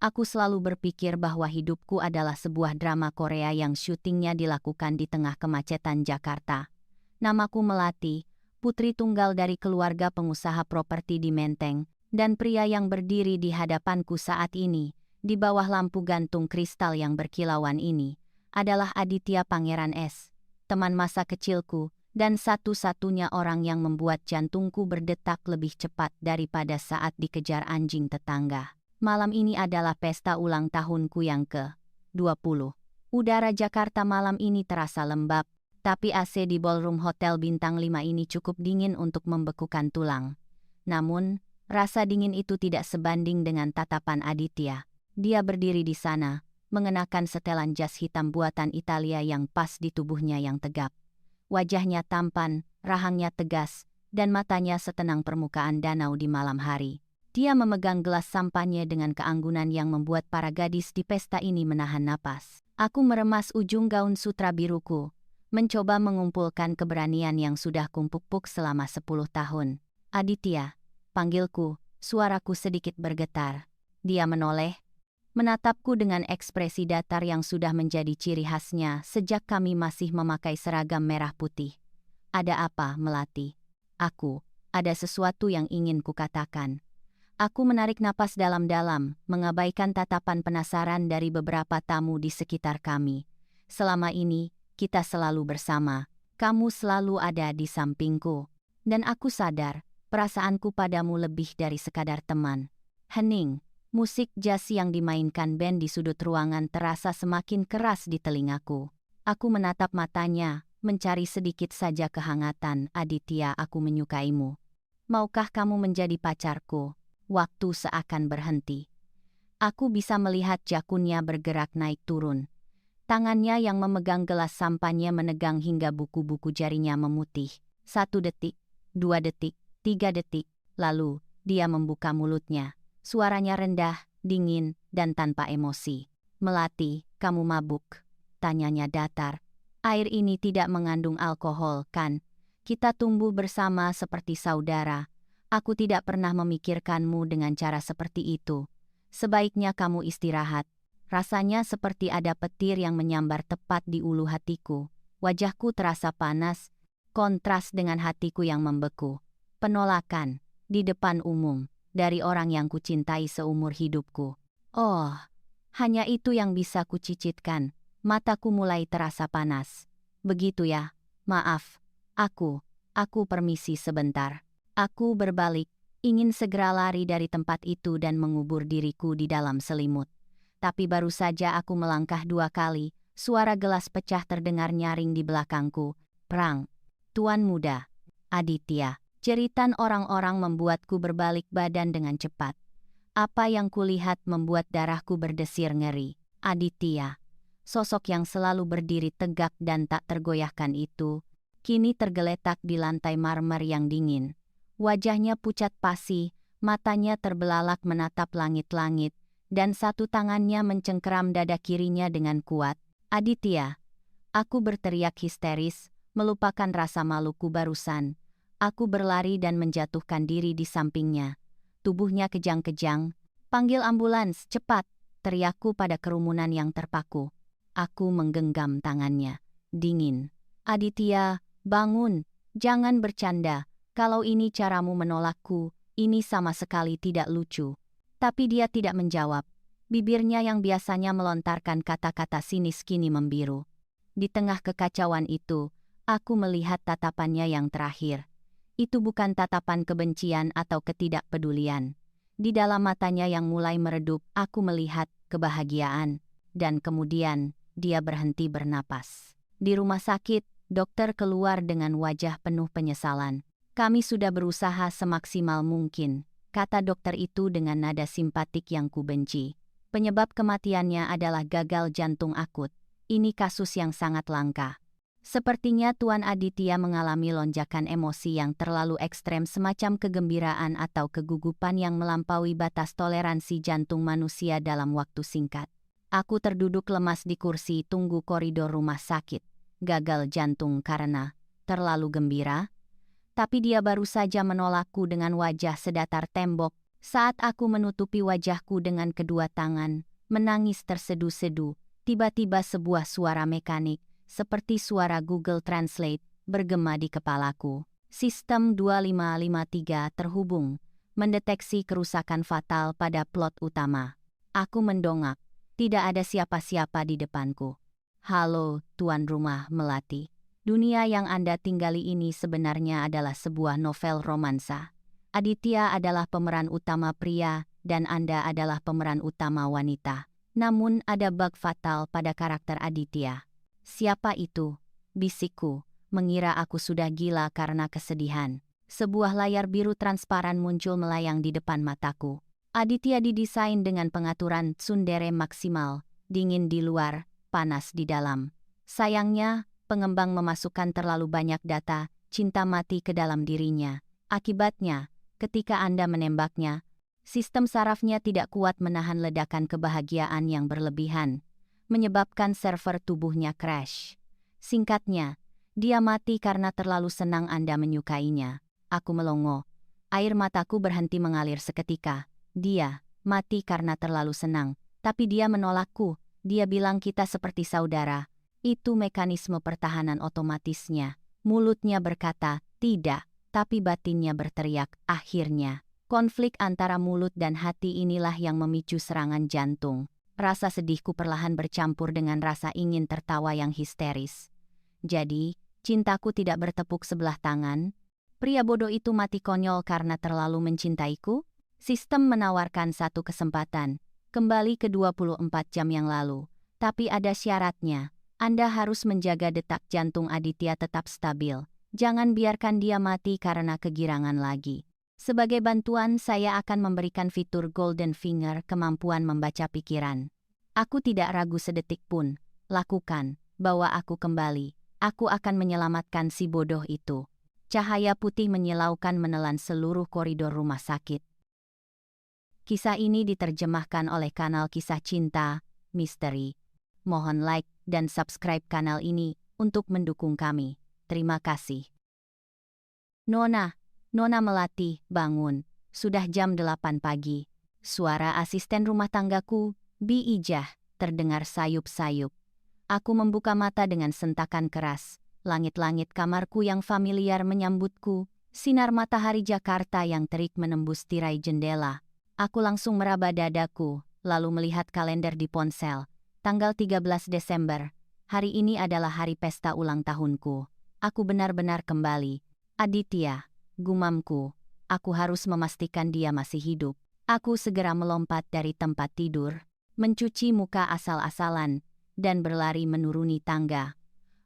Aku selalu berpikir bahwa hidupku adalah sebuah drama Korea yang syutingnya dilakukan di tengah kemacetan Jakarta. Namaku Melati, putri tunggal dari keluarga pengusaha properti di Menteng, dan pria yang berdiri di hadapanku saat ini, di bawah lampu gantung kristal yang berkilauan ini, adalah Aditya Pangeran S., teman masa kecilku, dan satu-satunya orang yang membuat jantungku berdetak lebih cepat daripada saat dikejar anjing tetangga. Malam ini adalah pesta ulang tahunku yang ke-20. Udara Jakarta malam ini terasa lembab, tapi AC di ballroom hotel bintang 5 ini cukup dingin untuk membekukan tulang. Namun, rasa dingin itu tidak sebanding dengan tatapan Aditya. Dia berdiri di sana, mengenakan setelan jas hitam buatan Italia yang pas di tubuhnya yang tegap. Wajahnya tampan, rahangnya tegas, dan matanya setenang permukaan danau di malam hari. Dia memegang gelas sampanye dengan keanggunan yang membuat para gadis di pesta ini menahan napas. Aku meremas ujung gaun sutra biruku, mencoba mengumpulkan keberanian yang sudah kumpuk-puk selama 10 tahun. Aditya, panggilku, suaraku sedikit bergetar. Dia menoleh, menatapku dengan ekspresi datar yang sudah menjadi ciri khasnya sejak kami masih memakai seragam merah putih. Ada apa, Melati? Ada sesuatu yang ingin kukatakan. Aku menarik napas dalam-dalam, mengabaikan tatapan penasaran dari beberapa tamu di sekitar kami. Selama ini, kita selalu bersama. Kamu selalu ada di sampingku. Dan aku sadar, perasaanku padamu lebih dari sekadar teman. Hening, musik jazz yang dimainkan band di sudut ruangan terasa semakin keras di telingaku. Aku menatap matanya, mencari sedikit saja kehangatan. Aditya, aku menyukaimu. Maukah kamu menjadi pacarku? Waktu seakan berhenti. Aku bisa melihat jakunnya bergerak naik turun. Tangannya yang memegang gelas sampanye menegang hingga buku-buku jarinya memutih. 1 detik, 2 detik, 3 detik, lalu dia membuka mulutnya. Suaranya rendah, dingin, dan tanpa emosi. Melati, kamu mabuk? Tanyanya datar. Air ini tidak mengandung alkohol, kan? Kita tumbuh bersama seperti saudara. Aku tidak pernah memikirkanmu dengan cara seperti itu. Sebaiknya kamu istirahat. Rasanya seperti ada petir yang menyambar tepat di ulu hatiku. Wajahku terasa panas, kontras dengan hatiku yang membeku. Penolakan, di depan umum, dari orang yang kucintai seumur hidupku. Oh, hanya itu yang bisa kucicitkan. Mataku mulai terasa panas. Begitu ya, maaf. Aku permisi sebentar. Aku berbalik, ingin segera lari dari tempat itu dan mengubur diriku di dalam selimut. Tapi baru saja aku melangkah 2 kali, suara gelas pecah terdengar nyaring di belakangku. Perang. Tuan muda. Aditya. Jeritan orang-orang membuatku berbalik badan dengan cepat. Apa yang kulihat membuat darahku berdesir ngeri. Aditya. Sosok yang selalu berdiri tegak dan tak tergoyahkan itu, kini tergeletak di lantai marmer yang dingin. Wajahnya pucat pasi, matanya terbelalak menatap langit-langit, dan satu tangannya mencengkeram dada kirinya dengan kuat. Aditya. Aku berteriak histeris, melupakan rasa maluku barusan. Aku berlari dan menjatuhkan diri di sampingnya. Tubuhnya kejang-kejang. Panggil ambulans, cepat, teriakku pada kerumunan yang terpaku. Aku menggenggam tangannya. Dingin. Aditya, bangun, jangan bercanda. Kalau ini caramu menolakku, ini sama sekali tidak lucu. Tapi dia tidak menjawab. Bibirnya yang biasanya melontarkan kata-kata sinis kini membiru. Di tengah kekacauan itu, aku melihat tatapannya yang terakhir. Itu bukan tatapan kebencian atau ketidakpedulian. Di dalam matanya yang mulai meredup, aku melihat kebahagiaan. Dan kemudian, dia berhenti bernapas. Di rumah sakit, dokter keluar dengan wajah penuh penyesalan. Kami sudah berusaha semaksimal mungkin, kata dokter itu dengan nada simpatik yang kubenci. Penyebab kematiannya adalah gagal jantung akut. Ini kasus yang sangat langka. Sepertinya Tuan Aditya mengalami lonjakan emosi yang terlalu ekstrem semacam kegembiraan atau kegugupan yang melampaui batas toleransi jantung manusia dalam waktu singkat. Aku terduduk lemas di kursi tunggu koridor rumah sakit. Gagal jantung karena terlalu gembira? Tapi dia baru saja menolakku dengan wajah sedatar tembok. Saat aku menutupi wajahku dengan kedua tangan, menangis tersedu-sedu, tiba-tiba sebuah suara mekanik, seperti suara Google Translate, bergema di kepalaku. Sistem 2553 terhubung, mendeteksi kerusakan fatal pada plot utama. Aku mendongak, tidak ada siapa-siapa di depanku. Halo, tuan rumah melati. Dunia yang Anda tinggali ini sebenarnya adalah sebuah novel romansa. Aditya adalah pemeran utama pria, dan Anda adalah pemeran utama wanita. Namun ada bug fatal pada karakter Aditya. Siapa itu? Bisikku, mengira aku sudah gila karena kesedihan. Sebuah layar biru transparan muncul melayang di depan mataku. Aditya didesain dengan pengaturan tsundere maksimal, dingin di luar, panas di dalam. Sayangnya, pengembang memasukkan terlalu banyak data, cinta mati ke dalam dirinya. Akibatnya, ketika Anda menembaknya, sistem sarafnya tidak kuat menahan ledakan kebahagiaan yang berlebihan, menyebabkan server tubuhnya crash. Singkatnya, dia mati karena terlalu senang Anda menyukainya. Aku melongo. Air mataku berhenti mengalir seketika. Dia mati karena terlalu senang, tapi dia menolakku. Dia bilang kita seperti saudara. Itu mekanisme pertahanan otomatisnya. Mulutnya berkata, tidak, tapi batinnya berteriak, akhirnya. Konflik antara mulut dan hati inilah yang memicu serangan jantung. Rasa sedihku perlahan bercampur dengan rasa ingin tertawa yang histeris. Jadi, cintaku tidak bertepuk sebelah tangan. Pria bodoh itu mati konyol karena terlalu mencintaiku? Sistem menawarkan satu kesempatan. Kembali ke 24 jam yang lalu. Tapi ada syaratnya. Anda harus menjaga detak jantung Aditya tetap stabil. Jangan biarkan dia mati karena kegirangan lagi. Sebagai bantuan, saya akan memberikan fitur Golden Finger, kemampuan membaca pikiran. Aku tidak ragu sedetik pun. Lakukan, bawa aku kembali. Aku akan menyelamatkan si bodoh itu. Cahaya putih menyilaukan menelan seluruh koridor rumah sakit. Kisah ini diterjemahkan oleh kanal Kisah Cinta, Misteri. Mohon like dan subscribe kanal ini untuk mendukung kami. Terima kasih. Nona Melati, bangun. Sudah jam 8 pagi. Suara asisten rumah tanggaku, Bi Ijah, terdengar sayup-sayup. Aku membuka mata dengan sentakan keras. Langit-langit kamarku yang familiar menyambutku. Sinar matahari Jakarta yang terik menembus tirai jendela. Aku langsung meraba dadaku, lalu melihat kalender di ponsel. Tanggal 13 Desember. Hari ini adalah hari pesta ulang tahunku. Aku benar-benar kembali. Aditya, gumamku. Aku harus memastikan dia masih hidup. Aku segera melompat dari tempat tidur, mencuci muka asal-asalan, dan berlari menuruni tangga.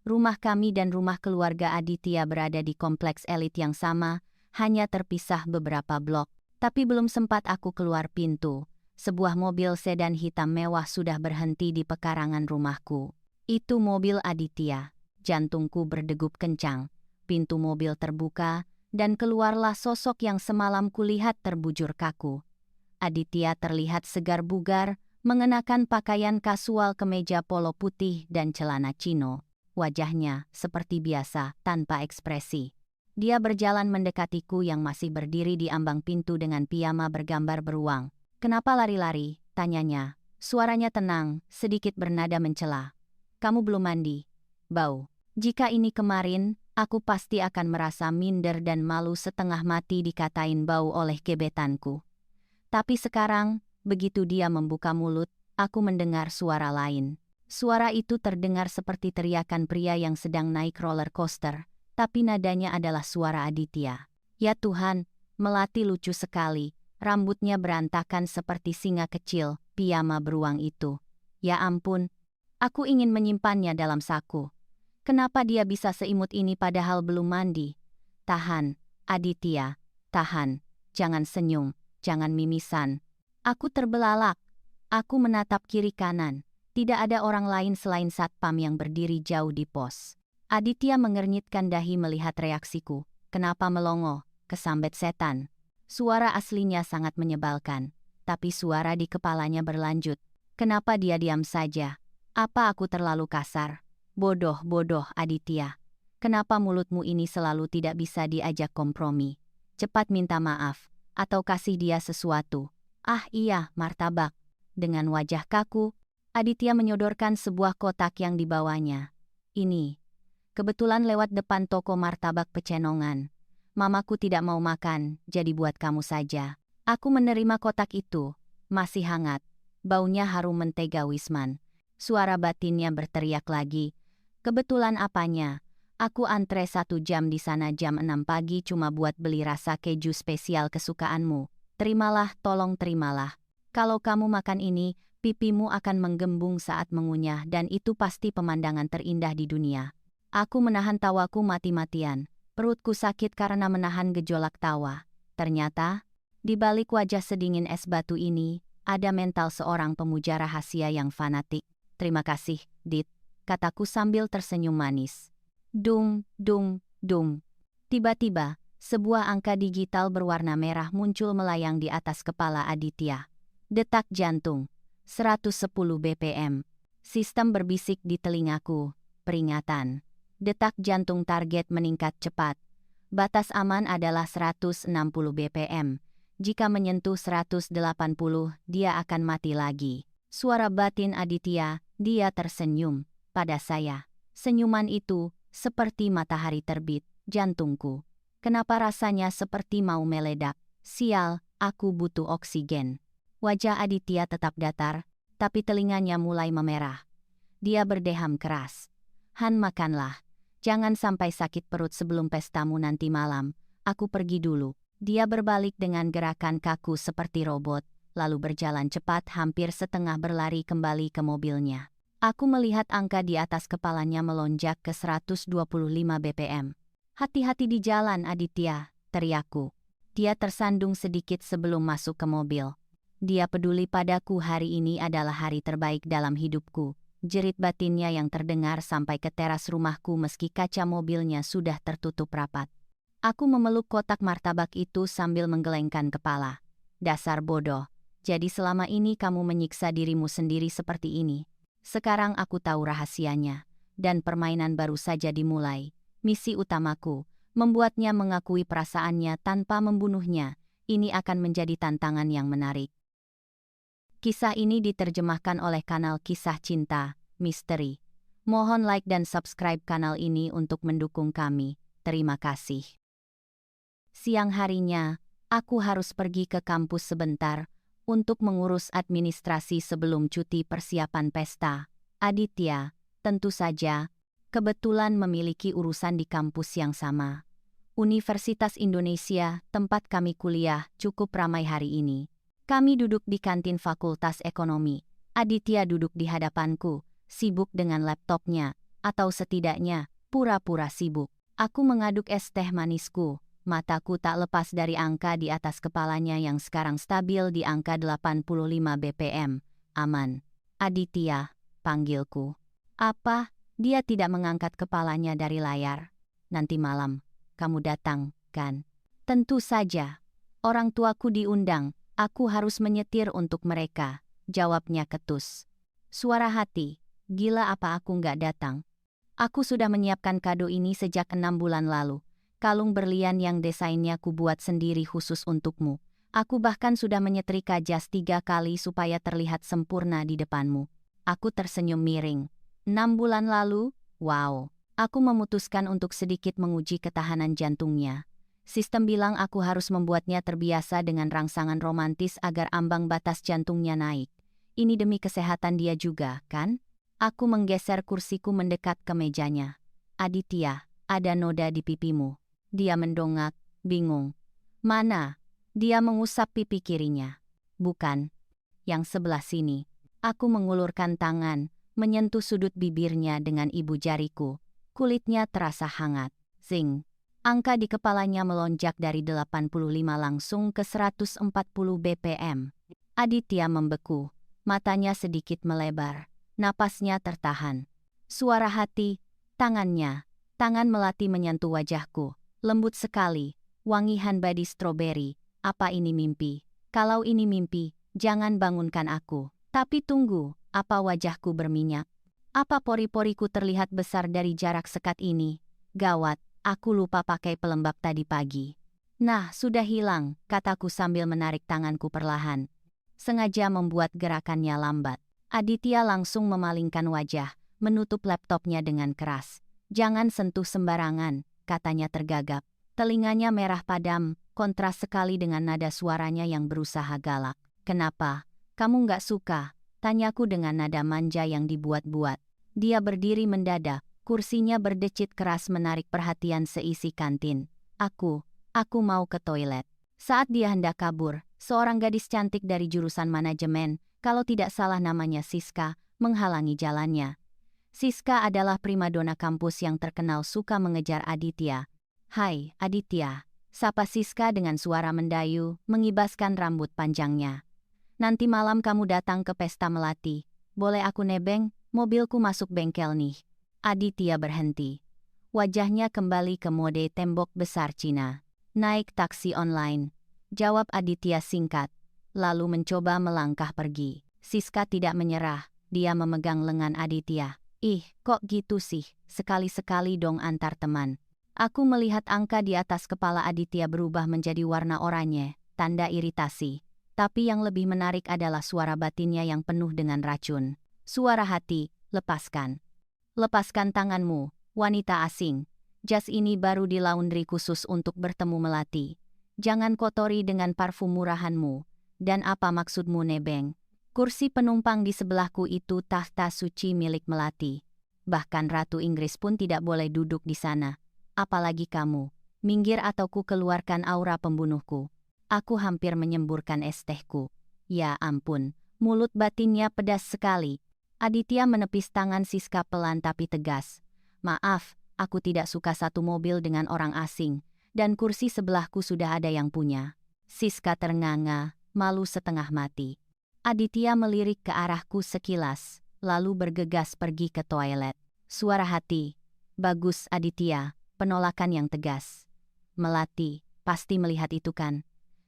Rumah kami dan rumah keluarga Aditya berada di kompleks elit yang sama, hanya terpisah beberapa blok. Tapi belum sempat aku keluar pintu, sebuah mobil sedan hitam mewah sudah berhenti di pekarangan rumahku. Itu mobil Aditya. Jantungku berdegup kencang. Pintu mobil terbuka, dan keluarlah sosok yang semalam kulihat terbujur kaku. Aditya terlihat segar bugar, mengenakan pakaian kasual kemeja polo putih dan celana chino. Wajahnya, seperti biasa, tanpa ekspresi. Dia berjalan mendekatiku yang masih berdiri di ambang pintu dengan piyama bergambar beruang. "Kenapa lari-lari?" tanyanya. Suaranya tenang, sedikit bernada mencela. "Kamu belum mandi?" "Bau. Jika ini kemarin, aku pasti akan merasa minder dan malu setengah mati dikatain bau oleh gebetanku. Tapi sekarang, begitu dia membuka mulut, aku mendengar suara lain. Suara itu terdengar seperti teriakan pria yang sedang naik roller coaster, tapi nadanya adalah suara Aditya. Ya Tuhan, Melati lucu sekali, rambutnya berantakan seperti singa kecil, piyama beruang itu. Ya ampun, aku ingin menyimpannya dalam saku. Kenapa dia bisa seimut ini padahal belum mandi? Tahan, Aditya, tahan, jangan senyum, jangan mimisan. Aku terbelalak. Aku menatap kiri kanan. Tidak ada orang lain selain satpam yang berdiri jauh di pos. Aditya mengernyitkan dahi melihat reaksiku. Kenapa melongo? Kesambet setan. Suara aslinya sangat menyebalkan. Tapi suara di kepalanya berlanjut. Kenapa dia diam saja? Apa aku terlalu kasar? Bodoh Aditya. Kenapa mulutmu ini selalu tidak bisa diajak kompromi? Cepat minta maaf. atau kasih dia sesuatu. Ah iya, martabak. Dengan wajah kaku, Aditya menyodorkan sebuah kotak yang dibawanya. Ini. Kebetulan lewat depan toko martabak pecenongan. Mamaku tidak mau makan, jadi buat kamu saja. Aku menerima kotak itu. Masih hangat. Baunya harum mentega Wisman. Suara batinnya berteriak lagi. Kebetulan apanya? Aku antre 1 jam di sana jam 6 pagi cuma buat beli rasa keju spesial kesukaanmu. Terimalah, tolong terimalah. Kalau kamu makan ini, pipimu akan menggembung saat mengunyah dan itu pasti pemandangan terindah di dunia. Aku menahan tawaku mati-matian. Perutku sakit karena menahan gejolak tawa. Ternyata, di balik wajah sedingin es batu ini, ada mental seorang pemuja rahasia yang fanatik. Terima kasih, Dit, kataku sambil tersenyum manis. Dung, dung, dung. Tiba-tiba, sebuah angka digital berwarna merah muncul melayang di atas kepala Aditya. Detak jantung, 110 BPM. Sistem berbisik di telingaku. Peringatan. Detak jantung target meningkat cepat. Batas aman adalah 160 BPM. Jika menyentuh 180, dia akan mati lagi. Suara batin Aditya, dia tersenyum pada saya. Senyuman itu seperti matahari terbit. Jantungku. Kenapa rasanya seperti mau meledak? Sial, aku butuh oksigen. Wajah Aditya tetap datar, tapi telinganya mulai memerah. Dia berdeham keras. Han, makanlah. Jangan sampai sakit perut sebelum pestamu nanti malam. Aku pergi dulu. Dia berbalik dengan gerakan kaku seperti robot, lalu berjalan cepat hampir setengah berlari kembali ke mobilnya. Aku melihat angka di atas kepalanya melonjak ke 125 BPM. Hati-hati di jalan, Aditya, teriakku. Dia tersandung sedikit sebelum masuk ke mobil. Dia peduli padaku, hari ini adalah hari terbaik dalam hidupku. Jerit batinnya yang terdengar sampai ke teras rumahku meski kaca mobilnya sudah tertutup rapat. Aku memeluk kotak martabak itu sambil menggelengkan kepala. Dasar bodoh, jadi selama ini kamu menyiksa dirimu sendiri seperti ini. Sekarang aku tahu rahasianya, dan permainan baru saja dimulai. Misi utamaku, membuatnya mengakui perasaannya tanpa membunuhnya. Ini akan menjadi tantangan yang menarik. Kisah ini diterjemahkan oleh kanal Kisah Cinta, Misteri. Mohon like dan subscribe kanal ini untuk mendukung kami. Terima kasih. Siang harinya, aku harus pergi ke kampus sebentar untuk mengurus administrasi sebelum cuti persiapan pesta. Aditya, tentu saja, kebetulan memiliki urusan di kampus yang sama. Universitas Indonesia, tempat kami kuliah, cukup ramai hari ini. Kami duduk di kantin Fakultas Ekonomi. Aditya duduk di hadapanku, sibuk dengan laptopnya, atau setidaknya, pura-pura sibuk. Aku mengaduk es teh manisku. Mataku tak lepas dari angka di atas kepalanya yang sekarang stabil di angka 85 BPM. Aman. Aditya, panggilku. Apa? Dia tidak mengangkat kepalanya dari layar. Nanti malam, kamu datang, kan? Tentu saja. Orang tuaku diundang. Aku harus menyetir untuk mereka, jawabnya ketus. Suara hati, gila apa aku nggak datang? Aku sudah menyiapkan kado ini sejak 6 bulan lalu. Kalung berlian yang desainnya ku buat sendiri khusus untukmu. Aku bahkan sudah menyetrika jas 3 kali supaya terlihat sempurna di depanmu. Aku tersenyum miring. 6 bulan lalu? Wow. Aku memutuskan untuk sedikit menguji ketahanan jantungnya. Sistem bilang aku harus membuatnya terbiasa dengan rangsangan romantis agar ambang batas jantungnya naik. Ini demi kesehatan dia juga, kan? Aku menggeser kursiku mendekat ke mejanya. Aditya, ada noda di pipimu. Dia mendongak, bingung. Mana? Dia mengusap pipi kirinya. Bukan. Yang sebelah sini. Aku mengulurkan tangan, menyentuh sudut bibirnya dengan ibu jariku. Kulitnya terasa hangat. Zing. Angka di kepalanya melonjak dari 85 langsung ke 140 BPM. Aditya membeku. Matanya sedikit melebar. Napasnya tertahan. Suara hati, tangannya. Tangan melati menyentuh wajahku. Lembut sekali. Wangian body stroberi. Apa ini mimpi? Kalau ini mimpi, jangan bangunkan aku. Tapi tunggu, apa wajahku berminyak? Apa pori-poriku terlihat besar dari jarak sekat ini? Gawat. Aku lupa pakai pelembab tadi pagi. Nah, sudah hilang, kataku sambil menarik tanganku perlahan. Sengaja membuat gerakannya lambat. Aditya langsung memalingkan wajah, menutup laptopnya dengan keras. Jangan sentuh sembarangan, katanya tergagap. Telinganya merah padam, kontras sekali dengan nada suaranya yang berusaha galak. Kenapa? Kamu nggak suka? Tanyaku dengan nada manja yang dibuat-buat. Dia berdiri mendadak, kursinya berdecit keras menarik perhatian seisi kantin. Aku mau ke toilet. Saat dia hendak kabur, seorang gadis cantik dari jurusan manajemen, kalau tidak salah namanya Siska, menghalangi jalannya. Siska adalah primadona kampus yang terkenal suka mengejar Aditya. Hai, Aditya. Sapa Siska dengan suara mendayu, mengibaskan rambut panjangnya. Nanti malam kamu datang ke pesta melati. Boleh aku nebeng? Mobilku masuk bengkel nih. Aditya berhenti. Wajahnya kembali ke mode tembok besar Cina. Naik taksi online. Jawab Aditya singkat. Lalu mencoba melangkah pergi. Siska tidak menyerah. Dia memegang lengan Aditya. Ih, kok gitu sih? Sekali-sekali dong antar teman. Aku melihat angka di atas kepala Aditya berubah menjadi warna oranye. Tanda iritasi. Tapi yang lebih menarik adalah suara batinnya yang penuh dengan racun. Suara hati, lepaskan. Lepaskan tanganmu, wanita asing. Jas ini baru di laundry khusus untuk bertemu Melati. Jangan kotori dengan parfum murahanmu. Dan apa maksudmu nebeng? Kursi penumpang di sebelahku itu tahta suci milik Melati. Bahkan Ratu Inggris pun tidak boleh duduk di sana. Apalagi kamu. Minggir atau ku keluarkan aura pembunuhku. Aku hampir menyemburkan es tehku. Ya ampun, mulut batinnya pedas sekali. Aditya menepis tangan Siska pelan tapi tegas. Maaf, aku tidak suka satu mobil dengan orang asing, dan kursi sebelahku sudah ada yang punya. Siska ternganga, malu setengah mati. Aditya melirik ke arahku sekilas, lalu bergegas pergi ke toilet. Suara hati. Bagus Aditya, penolakan yang tegas. Melati, pasti melihat itu kan?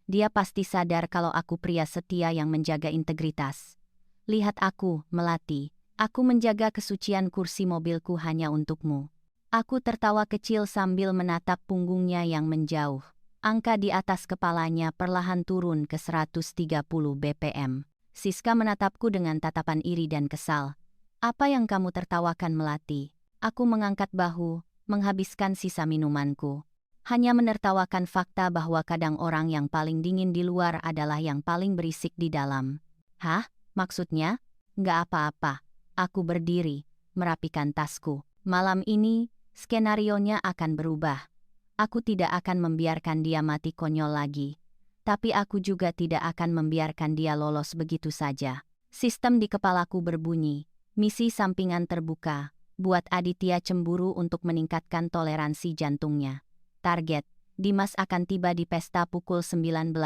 Dia pasti sadar kalau aku pria setia yang menjaga integritas. Lihat aku, Melati. Aku menjaga kesucian kursi mobilku hanya untukmu. Aku tertawa kecil sambil menatap punggungnya yang menjauh. Angka di atas kepalanya perlahan turun ke 130 bpm. Siska menatapku dengan tatapan iri dan kesal. Apa yang kamu tertawakan, Melati? Aku mengangkat bahu, menghabiskan sisa minumanku. Hanya menertawakan fakta bahwa kadang orang yang paling dingin di luar adalah yang paling berisik di dalam. Hah? Maksudnya? Nggak apa-apa. Aku berdiri, merapikan tasku. Malam ini, skenarionya akan berubah. Aku tidak akan membiarkan dia mati konyol lagi. Tapi aku juga tidak akan membiarkan dia lolos begitu saja. Sistem di kepalaku berbunyi. Misi sampingan terbuka. Buat Aditya cemburu untuk meningkatkan toleransi jantungnya. Target, Dimas akan tiba di pesta pukul 19.00.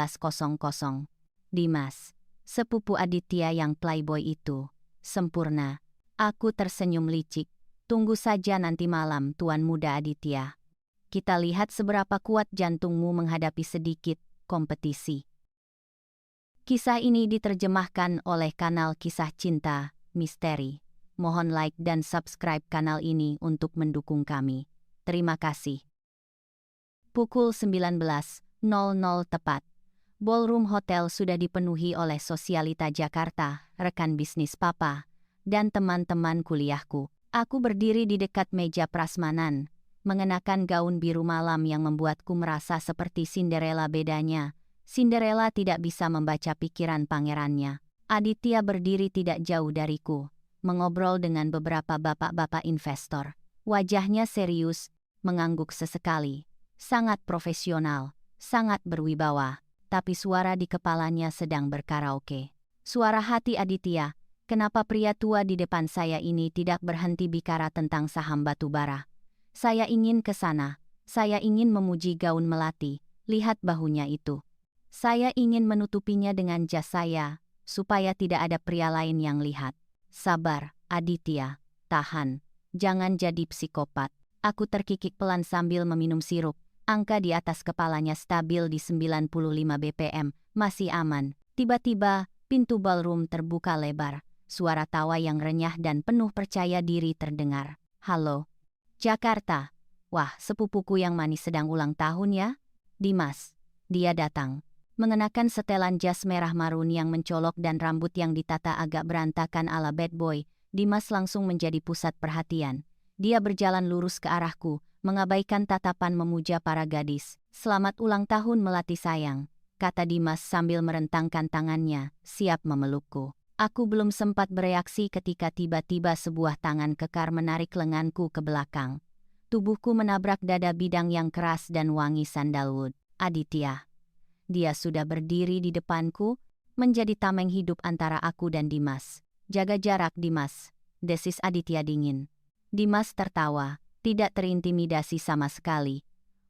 Dimas, sepupu Aditya yang playboy itu. Sempurna. Aku tersenyum licik. Tunggu saja nanti malam, Tuan Muda Aditya. Kita lihat seberapa kuat jantungmu menghadapi sedikit kompetisi. Kisah ini diterjemahkan oleh kanal Kisah Cinta Misteri. Mohon like dan subscribe kanal ini untuk mendukung kami. Terima kasih. Pukul 19.00 tepat. Ballroom Hotel sudah dipenuhi oleh Sosialita Jakarta, rekan bisnis papa, dan teman-teman kuliahku. Aku berdiri di dekat meja prasmanan, mengenakan gaun biru malam yang membuatku merasa seperti Cinderella. Bedanya, Cinderella tidak bisa membaca pikiran pangerannya. Aditya berdiri tidak jauh dariku, mengobrol dengan beberapa bapak-bapak investor. Wajahnya serius, mengangguk sesekali. Sangat profesional, sangat berwibawa, tapi suara di kepalanya sedang berkaraoke. Suara hati Aditya, kenapa pria tua di depan saya ini tidak berhenti bicara tentang saham batubara? Saya ingin ke sana, saya ingin memuji gaun Melati, lihat bahunya itu. Saya ingin menutupinya dengan jas saya, supaya tidak ada pria lain yang lihat. Sabar, Aditya, tahan, jangan jadi psikopat. Aku terkikik pelan sambil meminum sirup. Angka di atas kepalanya stabil di 95 bpm, masih aman. Tiba-tiba, pintu ballroom terbuka lebar. Suara tawa yang renyah dan penuh percaya diri terdengar. Halo, Jakarta. Wah, sepupuku yang manis sedang ulang tahun ya? Dimas. Dia datang. Mengenakan setelan jas merah marun yang mencolok dan rambut yang ditata agak berantakan ala bad boy, Dimas langsung menjadi pusat perhatian. Dia berjalan lurus ke arahku, mengabaikan tatapan memuja para gadis. "Selamat ulang tahun Melati sayang," kata Dimas sambil merentangkan tangannya, siap memelukku. Aku belum sempat bereaksi ketika tiba-tiba sebuah tangan kekar menarik lenganku ke belakang. Tubuhku menabrak dada bidang yang keras dan wangi sandalwood. Aditya. Dia sudah berdiri di depanku, menjadi tameng hidup antara aku dan Dimas. "Jaga jarak, Dimas," desis Aditya dingin. Dimas tertawa, tidak terintimidasi sama sekali.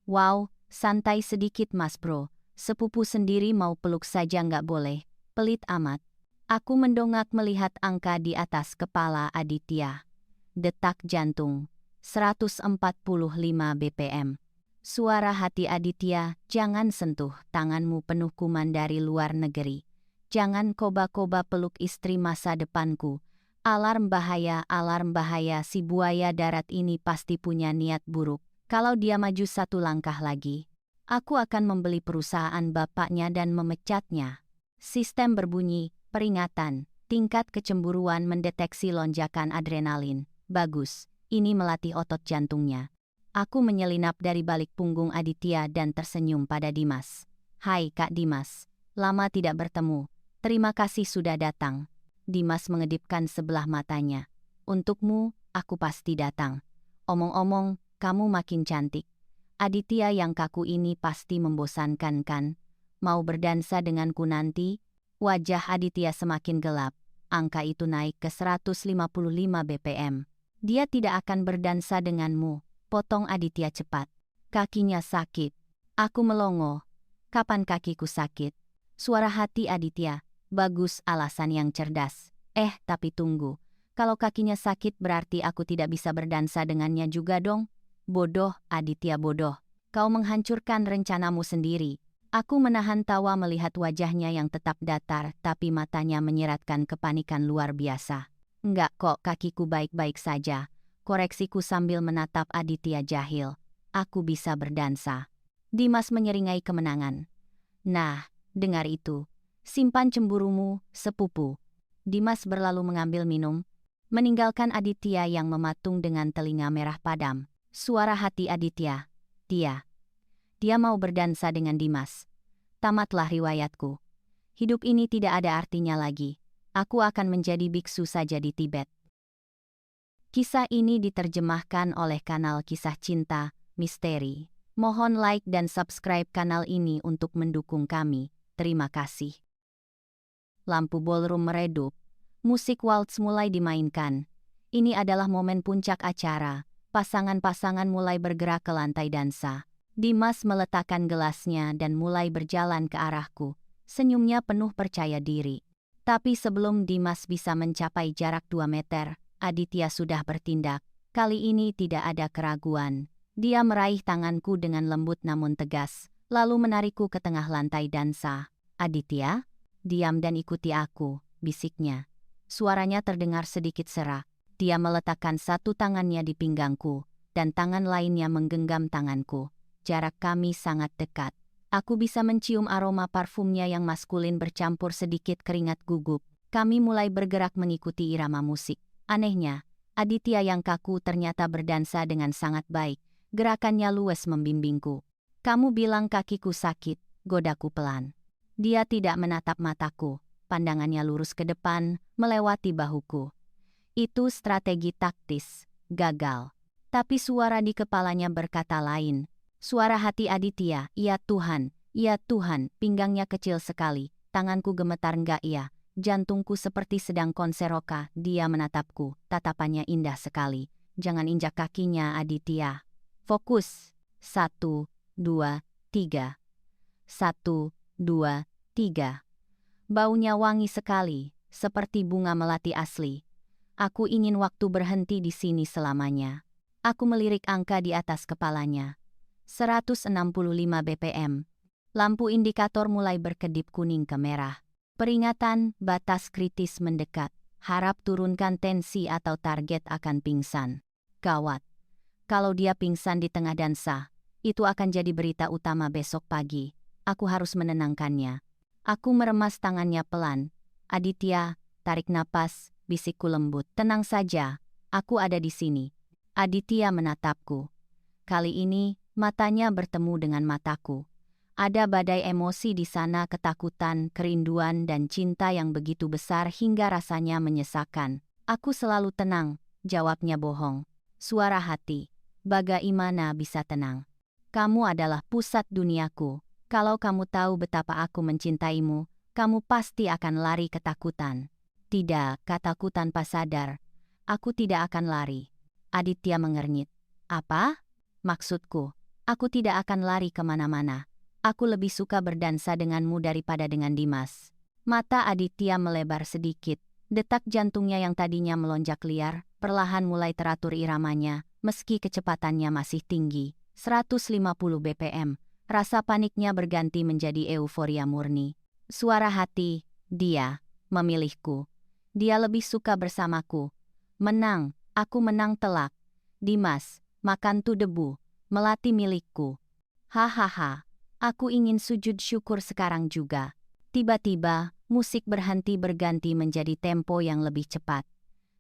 "Wow, santai sedikit mas bro. Sepupu sendiri mau peluk saja nggak boleh. Pelit amat." Aku mendongak melihat angka di atas kepala Aditya. Detak jantung 145 bpm. Suara hati Aditya, "Jangan sentuh tanganmu penuh kuman dari luar negeri. Jangan koba-koba peluk istri masa depanku. Alarm bahaya, si buaya darat ini pasti punya niat buruk. Kalau dia maju satu langkah lagi, aku akan membeli perusahaan bapaknya dan memecatnya." Sistem berbunyi, peringatan, tingkat kecemburuan mendeteksi lonjakan adrenalin. Bagus, ini melatih otot jantungnya. Aku menyelinap dari balik punggung Aditya dan tersenyum pada Dimas. "Hai Kak Dimas, lama tidak bertemu. Terima kasih sudah datang." Dimas mengedipkan sebelah matanya. "Untukmu, aku pasti datang. Omong-omong, kamu makin cantik. Aditya yang kaku ini pasti membosankan kan? Mau berdansa denganku nanti?" Wajah Aditya semakin gelap. Angka itu naik ke 155 bpm. "Dia tidak akan berdansa denganmu," potong Aditya cepat. "Kakinya sakit." Aku melongo. "Kapan kakiku sakit?" Suara hati Aditya. Bagus, alasan yang cerdas. Tapi tunggu. Kalau kakinya sakit berarti aku tidak bisa berdansa dengannya juga dong? Bodoh, Aditya bodoh. Kau menghancurkan rencanamu sendiri. Aku menahan tawa melihat wajahnya yang tetap datar, tapi matanya menyiratkan kepanikan luar biasa. "Enggak kok, kakiku baik-baik saja," koreksiku sambil menatap Aditya jahil. "Aku bisa berdansa." Dimas menyeringai kemenangan. "Nah, dengar itu. Simpan cemburumu, sepupu." Dimas berlalu mengambil minum, meninggalkan Aditya yang mematung dengan telinga merah padam. Suara hati Aditya. Dia mau berdansa dengan Dimas. Tamatlah riwayatku. Hidup ini tidak ada artinya lagi. Aku akan menjadi biksu saja di Tibet. Kisah ini diterjemahkan oleh kanal Kisah Cinta Misteri. Mohon like dan subscribe kanal ini untuk mendukung kami. Terima kasih. Lampu ballroom meredup. Musik waltz mulai dimainkan. Ini adalah momen puncak acara. Pasangan-pasangan mulai bergerak ke lantai dansa. Dimas meletakkan gelasnya dan mulai berjalan ke arahku. Senyumnya penuh percaya diri. Tapi sebelum Dimas bisa mencapai jarak 2 meter, Aditya sudah bertindak. Kali ini tidak ada keraguan. Dia meraih tanganku dengan lembut namun tegas, lalu menarikku ke tengah lantai dansa. "Aditya, diam dan ikuti aku," bisiknya. Suaranya terdengar sedikit serak. Dia meletakkan satu tangannya di pinggangku, dan tangan lainnya menggenggam tanganku. Jarak kami sangat dekat. Aku bisa mencium aroma parfumnya yang maskulin bercampur sedikit keringat gugup. Kami mulai bergerak mengikuti irama musik. Anehnya, Aditya yang kaku ternyata berdansa dengan sangat baik. Gerakannya luwes membimbingku. "Kamu bilang kakiku sakit," godaku pelan. Dia tidak menatap mataku. Pandangannya lurus ke depan, melewati bahuku. Itu strategi taktis. Gagal. Tapi suara di kepalanya berkata lain. Suara hati Aditya, "Ya Tuhan, pinggangnya kecil sekali, tanganku gemetar enggak ya, jantungku seperti sedang konser roka." Dia menatapku, tatapannya indah sekali. "Jangan injak kakinya Aditya. Fokus. 1, 2, 3. 1, 2, 3. Baunya wangi sekali, seperti bunga melati asli. Aku ingin waktu berhenti di sini selamanya." Aku melirik angka di atas kepalanya. 165 bpm. Lampu indikator mulai berkedip kuning ke merah. Peringatan, batas kritis mendekat. Harap turunkan tensi atau target akan pingsan. Gawat. Kalau dia pingsan di tengah dansa, Itu akan jadi berita utama besok pagi. Aku harus menenangkannya. Aku meremas tangannya pelan. Aditya, tarik napas, bisikku lembut. Tenang saja, aku ada di sini. Aditya menatapku. Kali ini, matanya bertemu dengan mataku. Ada badai emosi di sana, ketakutan, kerinduan, dan cinta yang begitu besar hingga rasanya menyesakan. Aku selalu tenang, jawabnya bohong. Suara hati. Bagaimana bisa tenang? Kamu adalah pusat duniaku. Kalau kamu tahu betapa aku mencintaimu, kamu pasti akan lari ketakutan. Tidak, kataku tanpa sadar. Aku tidak akan lari. Aditya mengernyit. Apa? Maksudku, aku tidak akan lari kemana-mana. Aku lebih suka berdansa denganmu daripada dengan Dimas. Mata Aditya melebar sedikit. Detak jantungnya yang tadinya melonjak liar, perlahan mulai teratur iramanya, meski kecepatannya masih tinggi. 150 bpm. Rasa paniknya berganti menjadi euforia murni. Suara hati, dia memilihku. Dia lebih suka bersamaku. Menang, aku menang telak. Dimas, makan tuh debu, melati milikku. Hahaha, aku ingin sujud syukur sekarang juga. Tiba-tiba, musik berhenti berganti menjadi tempo yang lebih cepat.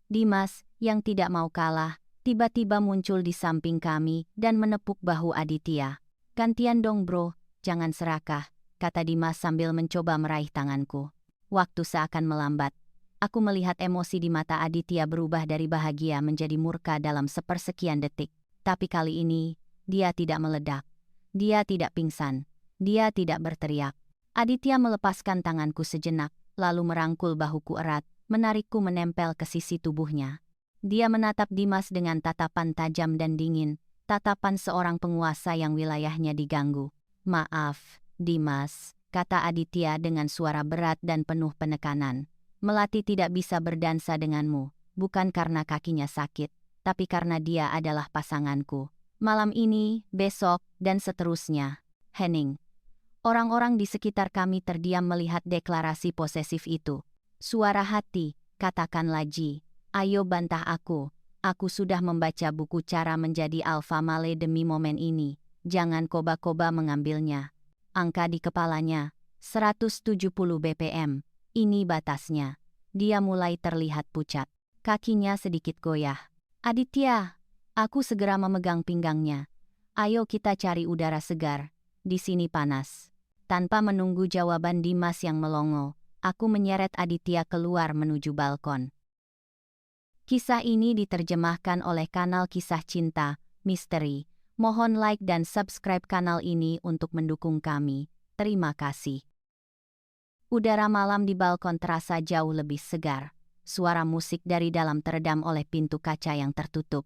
Dimas, yang tidak mau kalah, tiba-tiba muncul di samping kami dan menepuk bahu Aditya. Gantian dong bro, jangan serakah, kata Dimas sambil mencoba meraih tanganku. Waktu seakan melambat. Aku melihat emosi di mata Aditya berubah dari bahagia menjadi murka dalam sepersekian detik. Tapi kali ini, dia tidak meledak. Dia tidak pingsan. Dia tidak berteriak. Aditya melepaskan tanganku sejenak, lalu merangkul bahuku erat, menarikku menempel ke sisi tubuhnya. Dia menatap Dimas dengan tatapan tajam dan dingin, tatapan seorang penguasa yang wilayahnya diganggu. Maaf, Dimas, kata Aditya dengan suara berat dan penuh penekanan. Melati tidak bisa berdansa denganmu, bukan karena kakinya sakit, tapi karena dia adalah pasanganku. Malam ini, besok, dan seterusnya. Henning. Orang-orang di sekitar kami terdiam melihat deklarasi posesif itu. Suara hati, katakan Laji. Ayo bantah aku. Aku sudah membaca buku cara menjadi alfa male demi momen ini. Jangan koba-koba mengambilnya. Angka di kepalanya, 170 bpm. Ini batasnya. Dia mulai terlihat pucat. Kakinya sedikit goyah. Aditya, aku segera memegang pinggangnya. Ayo kita cari udara segar. Di sini panas. Tanpa menunggu jawaban Dimas yang melongo, aku menyeret Aditya keluar menuju balkon. Kisah ini diterjemahkan oleh kanal Kisah Cinta, Misteri. Mohon like dan subscribe kanal ini untuk mendukung kami. Terima kasih. Udara malam di balkon terasa jauh lebih segar. Suara musik dari dalam teredam oleh pintu kaca yang tertutup.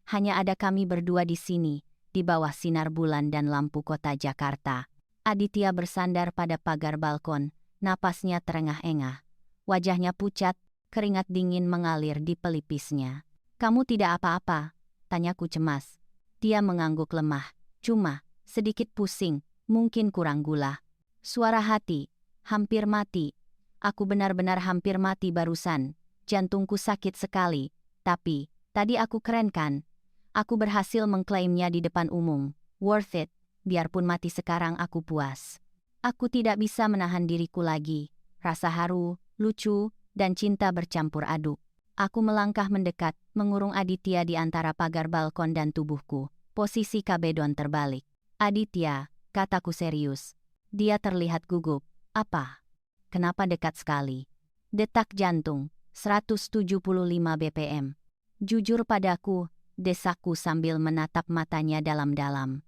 Hanya ada kami berdua di sini, di bawah sinar bulan dan lampu kota Jakarta. Aditya bersandar pada pagar balkon, napasnya terengah-engah. Wajahnya pucat, keringat dingin mengalir di pelipisnya. Kamu tidak apa-apa? Tanyaku cemas. Dia mengangguk lemah. Cuma, sedikit pusing, mungkin kurang gula. Suara hati. Hampir mati. Aku benar-benar hampir mati barusan. Jantungku sakit sekali. Tapi, tadi aku keren kan? Aku berhasil mengklaimnya di depan umum. Worth it. Biarpun mati sekarang aku puas. Aku tidak bisa menahan diriku lagi. Rasa haru, lucu, dan cinta bercampur aduk. Aku melangkah mendekat, mengurung Aditya di antara pagar balkon dan tubuhku. Posisi kabedon terbalik. Aditya, kataku serius. Dia terlihat gugup. Apa? Kenapa dekat sekali? Detak jantung, 175 bpm. Jujur padaku, desakku sambil menatap matanya dalam-dalam.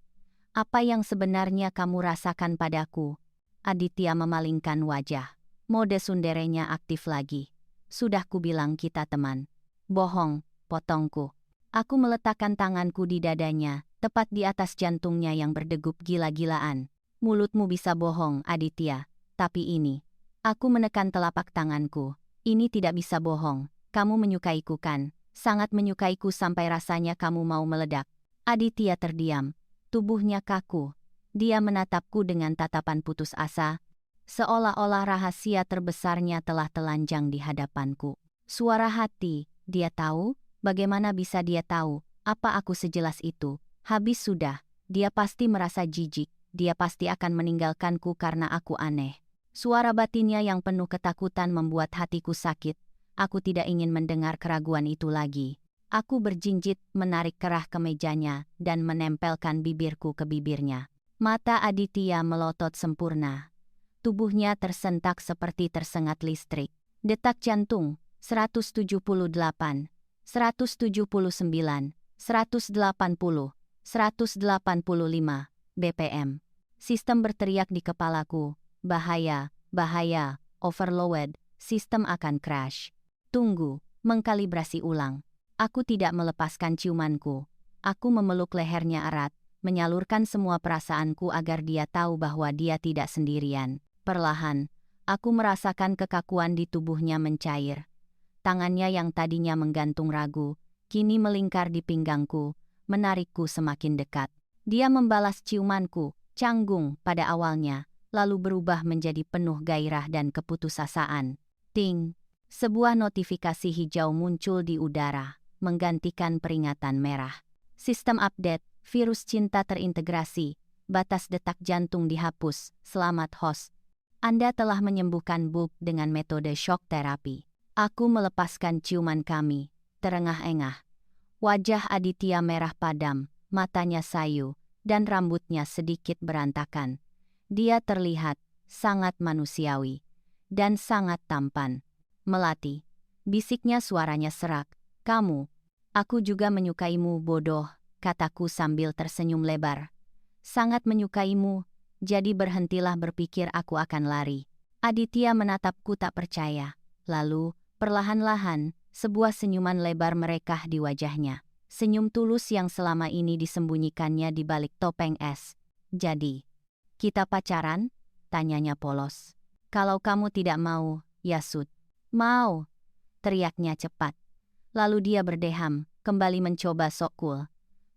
Apa yang sebenarnya kamu rasakan padaku? Aditya memalingkan wajah. Mode sunderenya aktif lagi. Sudah kubilang kita teman. Bohong, potongku. Aku meletakkan tanganku di dadanya, tepat di atas jantungnya yang berdegup gila-gilaan. Mulutmu bisa bohong, Aditya. Tapi ini. Aku menekan telapak tanganku. Ini tidak bisa bohong. Kamu menyukaiku kan? Sangat menyukaiku sampai rasanya kamu mau meledak. Aditya terdiam. Tubuhnya kaku. Dia menatapku dengan tatapan putus asa. Seolah-olah rahasia terbesarnya telah telanjang di hadapanku. Suara hati. Dia tahu? Bagaimana bisa dia tahu? Apa aku sejelas itu? Habis sudah. Dia pasti merasa jijik, dia pasti akan meninggalkanku karena aku aneh. Suara batinnya yang penuh ketakutan membuat hatiku sakit. Aku tidak ingin mendengar keraguan itu lagi. Aku berjinjit, menarik kerah ke mejanya, dan menempelkan bibirku ke bibirnya. Mata Aditya melotot sempurna. Tubuhnya tersentak seperti tersengat listrik. Detak jantung, 178, 179, 180, 185 BPM. Sistem berteriak di kepalaku. Bahaya, bahaya, overload, sistem akan crash. Tunggu, mengkalibrasi ulang. Aku tidak melepaskan ciumanku. Aku memeluk lehernya erat, menyalurkan semua perasaanku agar dia tahu bahwa dia tidak sendirian. Perlahan, aku merasakan kekakuan di tubuhnya mencair. Tangannya yang tadinya menggantung ragu, kini melingkar di pinggangku, menarikku semakin dekat. Dia membalas ciumanku, canggung pada awalnya, lalu berubah menjadi penuh gairah dan keputusasaan. Ting! Sebuah notifikasi hijau muncul di udara, menggantikan peringatan merah. Sistem update, virus cinta terintegrasi, batas detak jantung dihapus, selamat host. Anda telah menyembuhkan bug dengan metode shock terapi. Aku melepaskan ciuman kami, terengah-engah. Wajah Aditya merah padam, matanya sayu, dan rambutnya sedikit berantakan. Dia terlihat sangat manusiawi dan sangat tampan. Melati, bisiknya suaranya serak. Aku juga menyukaimu, bodoh, kataku sambil tersenyum lebar. Sangat menyukaimu, jadi berhentilah berpikir aku akan lari. Aditya menatapku tak percaya. Lalu, perlahan-lahan, sebuah senyuman lebar merekah di wajahnya. Senyum tulus yang selama ini disembunyikannya di balik topeng es. Jadi, kita pacaran? Tanyanya polos. Kalau kamu tidak mau, ya sud. Mau, teriaknya cepat. Lalu dia berdeham, kembali mencoba sok cool.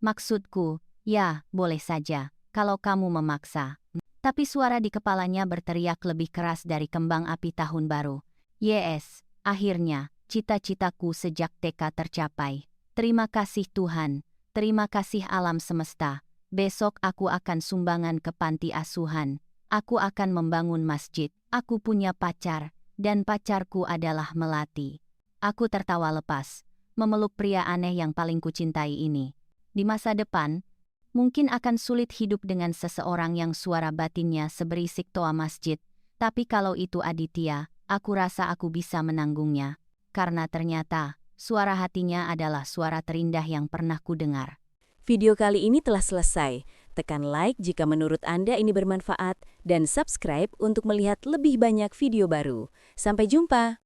Maksudku, ya, boleh saja, kalau kamu memaksa. Tapi suara di kepalanya berteriak lebih keras dari kembang api tahun baru. Yes, akhirnya, cita-citaku sejak TK tercapai. Terima kasih Tuhan, terima kasih alam semesta. Besok aku akan sumbangan ke panti asuhan. Aku akan membangun masjid. Aku punya pacar, dan pacarku adalah Melati. Aku tertawa lepas, memeluk pria aneh yang paling kucintai ini. Di masa depan, mungkin akan sulit hidup dengan seseorang yang suara batinnya seberisik toa masjid, tapi kalau itu Aditya, aku rasa aku bisa menanggungnya. Karena ternyata, suara hatinya adalah suara terindah yang pernah kudengar. Video kali ini telah selesai. Tekan like jika menurut Anda ini bermanfaat, dan subscribe untuk melihat lebih banyak video baru. Sampai jumpa!